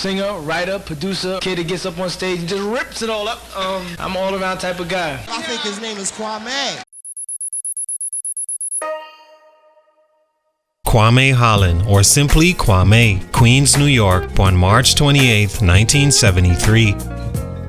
singer, writer, producer, kid that gets up on stage and just rips it all up. I'm an all-around type of guy. I think his name is Kwame. Kwame Holland, or simply Kwame, Queens, New York, born March 28, 1973.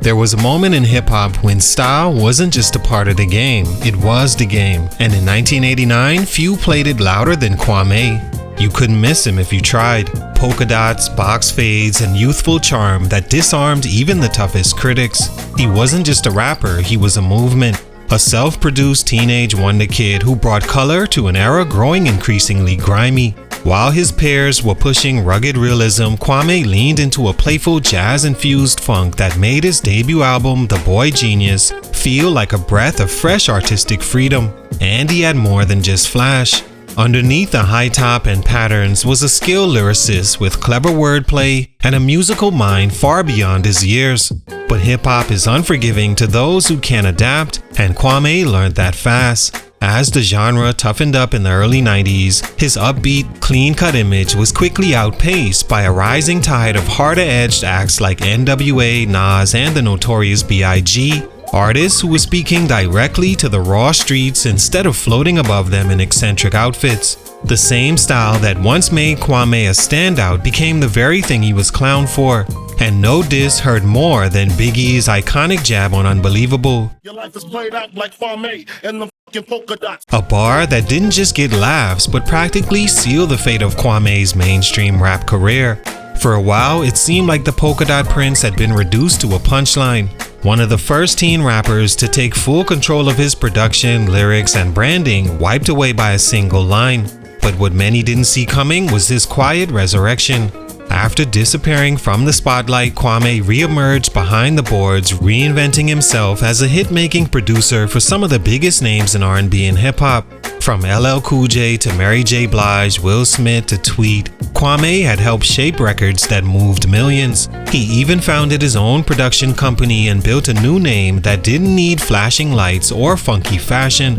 There was a moment in hip-hop when style wasn't just a part of the game, it was the game. And in 1989, few played it louder than Kwame. You couldn't miss him if you tried. Polka dots, box fades, and youthful charm that disarmed even the toughest critics. He wasn't just a rapper, he was a movement. A self-produced teenage wonder kid who brought color to an era growing increasingly grimy. While his peers were pushing rugged realism, Kwame leaned into a playful jazz-infused funk that made his debut album, The Boy Genius, feel like a breath of fresh artistic freedom. And he had more than just flash. Underneath the high top and patterns was a skilled lyricist with clever wordplay and a musical mind far beyond his years. But hip-hop is unforgiving to those who can't adapt, and Kwame learned that fast. As the genre toughened up in the early 90s, his upbeat, clean-cut image was quickly outpaced by a rising tide of harder-edged acts like NWA, Nas, and the Notorious B.I.G., artists who were speaking directly to the raw streets instead of floating above them in eccentric outfits. The same style that once made Kwame a standout became the very thing he was clowned for. And no diss hurt more than Biggie's iconic jab on Unbelievable. Your life is played out like Kwame and the fucking polka dots. A bar that didn't just get laughs but practically sealed the fate of Kwame's mainstream rap career. For a while, it seemed like the polka dot prince had been reduced to a punchline. One of the first teen rappers to take full control of his production, lyrics, and branding, wiped away by a single line. But what many didn't see coming was his quiet resurrection. After disappearing from the spotlight, Kwame reemerged behind the boards, reinventing himself as a hit-making producer for some of the biggest names in R&B and hip-hop. From LL Cool J to Mary J. Blige, Will Smith to Tweet, Kwame had helped shape records that moved millions. He even founded his own production company and built a new name that didn't need flashing lights or funky fashion.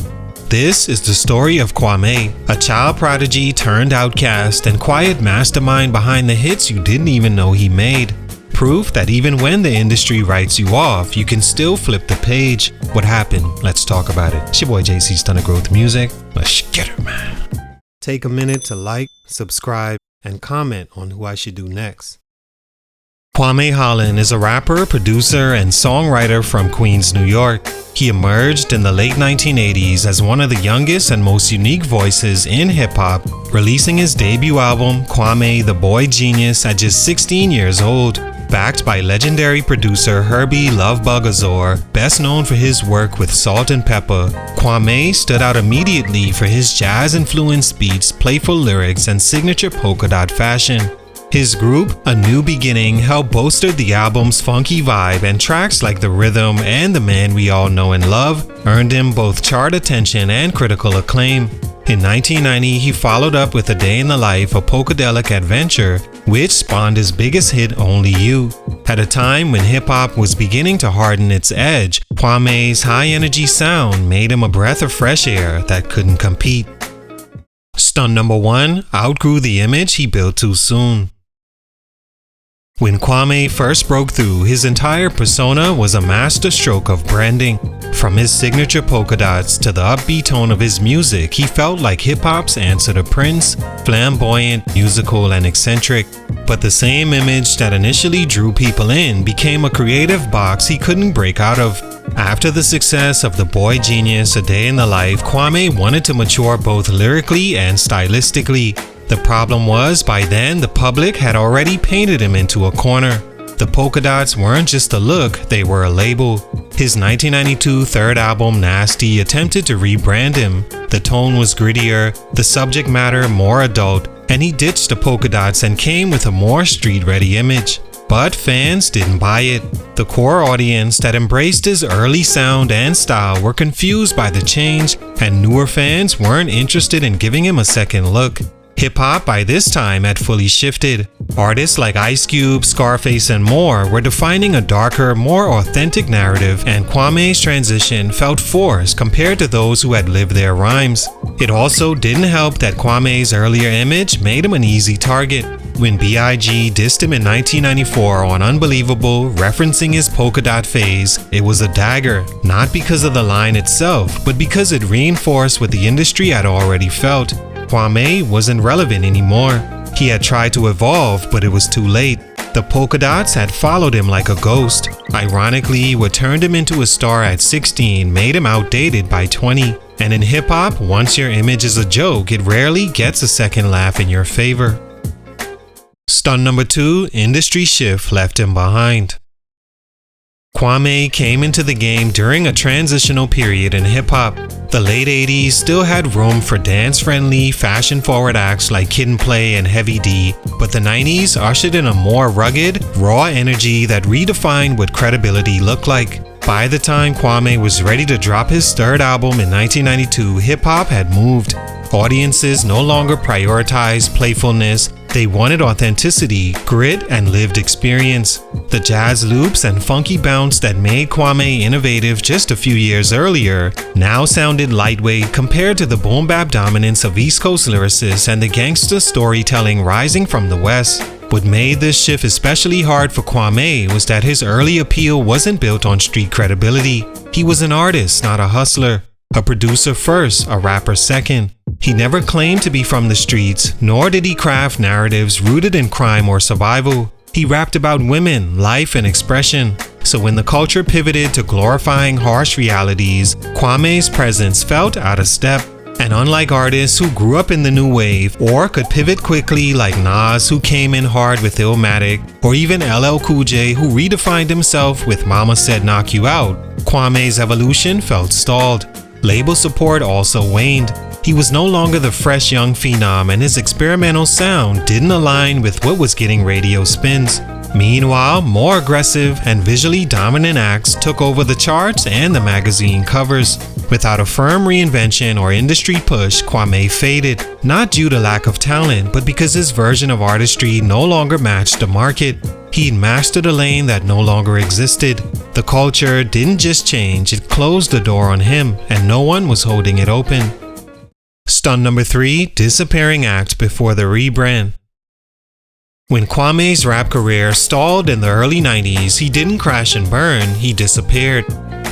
This is the story of Kwame, a child prodigy turned outcast and quiet mastermind behind the hits you didn't even know he made. Proof that even when the industry writes you off, you can still flip the page. What happened? Let's talk about it. It's your boy JC, StuntedGrowthMusic. Let's get it, man. Take a minute to like, subscribe, and comment on who I should do next. Kwame Holland is a rapper, producer, and songwriter from Queens, New York. He emerged in the late 1980s as one of the youngest and most unique voices in hip-hop, releasing his debut album, Kwame the Boy Genius, at just 16 years old. Backed by legendary producer Herbie Lovebug Azor, best known for his work with Salt and Pepper, Kwame stood out immediately for his jazz-influenced beats, playful lyrics, and signature polka dot fashion. His group, A New Beginning, helped bolster the album's funky vibe, and tracks like The Rhythm and The Man We All Know and Love earned him both chart attention and critical acclaim. In 1990, he followed up with A Day in the Life, a polkadelic adventure, which spawned his biggest hit, Only You. At a time when hip-hop was beginning to harden its edge, Kwame's high-energy sound made him a breath of fresh air that couldn't compete. Stunt number 1, outgrew the image he built too soon. When Kwame first broke through, his entire persona was a masterstroke of branding. From his signature polka dots to the upbeat tone of his music, he felt like hip-hop's answer to Prince, flamboyant, musical, and eccentric. But the same image that initially drew people in became a creative box he couldn't break out of. After the success of The Boy Genius, A Day in the Life, Kwame wanted to mature both lyrically and stylistically. The problem was, by then, the public had already painted him into a corner. The polka dots weren't just a look, they were a label. His 1992 third album, Nasty, attempted to rebrand him. The tone was grittier, the subject matter more adult, and he ditched the polka dots and came with a more street-ready image. But fans didn't buy it. The core audience that embraced his early sound and style were confused by the change, and newer fans weren't interested in giving him a second look. Hip-hop by this time had fully shifted. Artists like Ice Cube, Scarface, and more were defining a darker, more authentic narrative, and Kwame's transition felt forced compared to those who had lived their rhymes. It also didn't help that Kwame's earlier image made him an easy target. When B.I.G. dissed him in 1994 on Unbelievable, referencing his polka dot phase, it was a dagger, not because of the line itself, but because it reinforced what the industry had already felt. Kwame wasn't relevant anymore. He had tried to evolve, but it was too late. The polka dots had followed him like a ghost. Ironically, what turned him into a star at 16 made him outdated by 20. And in hip-hop, once your image is a joke, it rarely gets a second laugh in your favor. Stunt number 2, industry shift left him behind. Kwame came into the game during a transitional period in hip-hop. The late 80s still had room for dance-friendly, fashion-forward acts like Kid and Play and Heavy D, but the 90s ushered in a more rugged, raw energy that redefined what credibility looked like. By the time Kwame was ready to drop his third album in 1992, hip-hop had moved. Audiences no longer prioritized playfulness. They wanted authenticity, grit, and lived experience. The jazz loops and funky bounce that made Kwame innovative just a few years earlier now sounded lightweight compared to the boom-bap dominance of East Coast lyricists and the gangster storytelling rising from the West. What made this shift especially hard for Kwame was that his early appeal wasn't built on street credibility. He was an artist, not a hustler. A producer first, a rapper second. He never claimed to be from the streets, nor did he craft narratives rooted in crime or survival. He rapped about women, life, and expression. So when the culture pivoted to glorifying harsh realities, Kwame's presence felt out of step. And unlike artists who grew up in the new wave or could pivot quickly like Nas, who came in hard with Illmatic, or even LL Cool J, who redefined himself with Mama Said Knock You Out, Kwame's evolution felt stalled. Label support also waned. He was no longer the fresh young phenom, and his experimental sound didn't align with what was getting radio spins. Meanwhile, more aggressive and visually dominant acts took over the charts and the magazine covers. Without a firm reinvention or industry push, Kwame faded, not due to lack of talent, but because his version of artistry no longer matched the market. He'd mastered a lane that no longer existed. The culture didn't just change, it closed the door on him, and no one was holding it open. Stunt number 3, disappearing act before the rebrand. When Kwame's rap career stalled in the early 90s, he didn't crash and burn, he disappeared.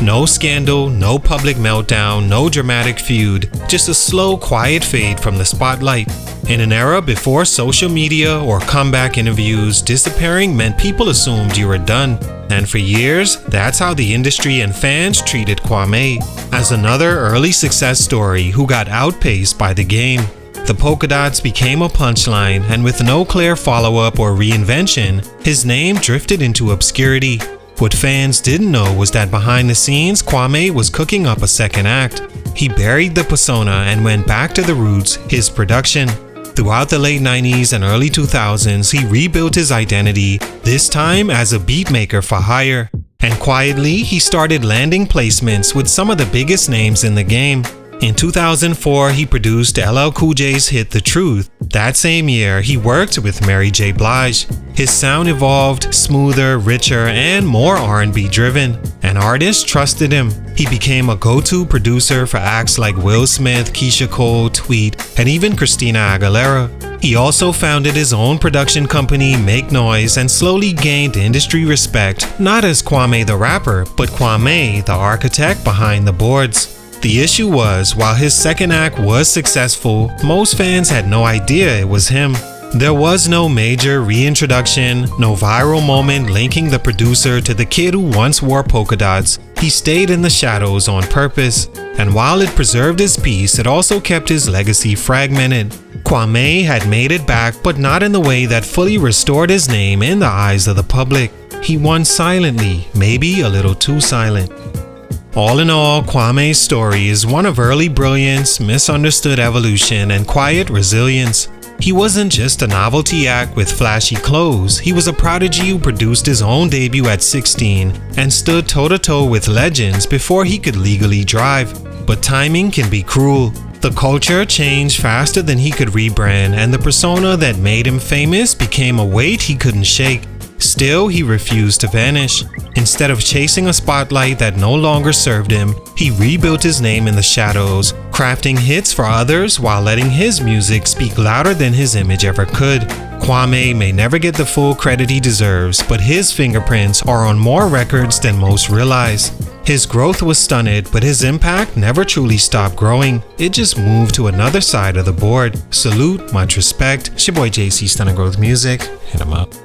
No scandal, no public meltdown, no dramatic feud, just a slow, quiet fade from the spotlight. In an era before social media or comeback interviews, disappearing meant people assumed you were done. And for years, that's how the industry and fans treated Kwame, as another early success story who got outpaced by the game. The polka dots became a punchline, and with no clear follow-up or reinvention, his name drifted into obscurity. What fans didn't know was that behind the scenes, Kwame was cooking up a second act. He buried the persona and went back to the roots, his production. Throughout the late 90s and early 2000s, he rebuilt his identity, this time as a beatmaker for hire. And quietly, he started landing placements with some of the biggest names in the game. In 2004, he produced LL Cool J's hit The Truth. That same year, he worked with Mary J. Blige. His sound evolved, smoother, richer, and more R&B driven, and artists trusted him. He became a go-to producer for acts like Will Smith, Keisha Cole, Tweet, and even Christina Aguilera. He also founded his own production company, Make Noise, and slowly gained industry respect, not as Kwame the rapper, but Kwame the architect behind the boards. The issue was, while his second act was successful, most fans had no idea it was him. There was no major reintroduction, no viral moment linking the producer to the kid who once wore polka dots. He stayed in the shadows on purpose, and while it preserved his peace, it also kept his legacy fragmented. Kwame had made it back, but not in the way that fully restored his name in the eyes of the public. He won silently, maybe a little too silent. All in all, Kwame's story is one of early brilliance, misunderstood evolution, and quiet resilience. He wasn't just a novelty act with flashy clothes, he was a prodigy who produced his own debut at 16 and stood toe-to-toe with legends before he could legally drive. But timing can be cruel. The culture changed faster than he could rebrand, and the persona that made him famous became a weight he couldn't shake. Still, he refused to vanish. Instead of chasing a spotlight that no longer served him, he rebuilt his name in the shadows, crafting hits for others while letting his music speak louder than his image ever could. Kwame may never get the full credit he deserves, but his fingerprints are on more records than most realize. His growth was stunted, but his impact never truly stopped growing. It just moved to another side of the board. Salute, much respect. It's your boy JC, Stunt Growth Music. Hit him up.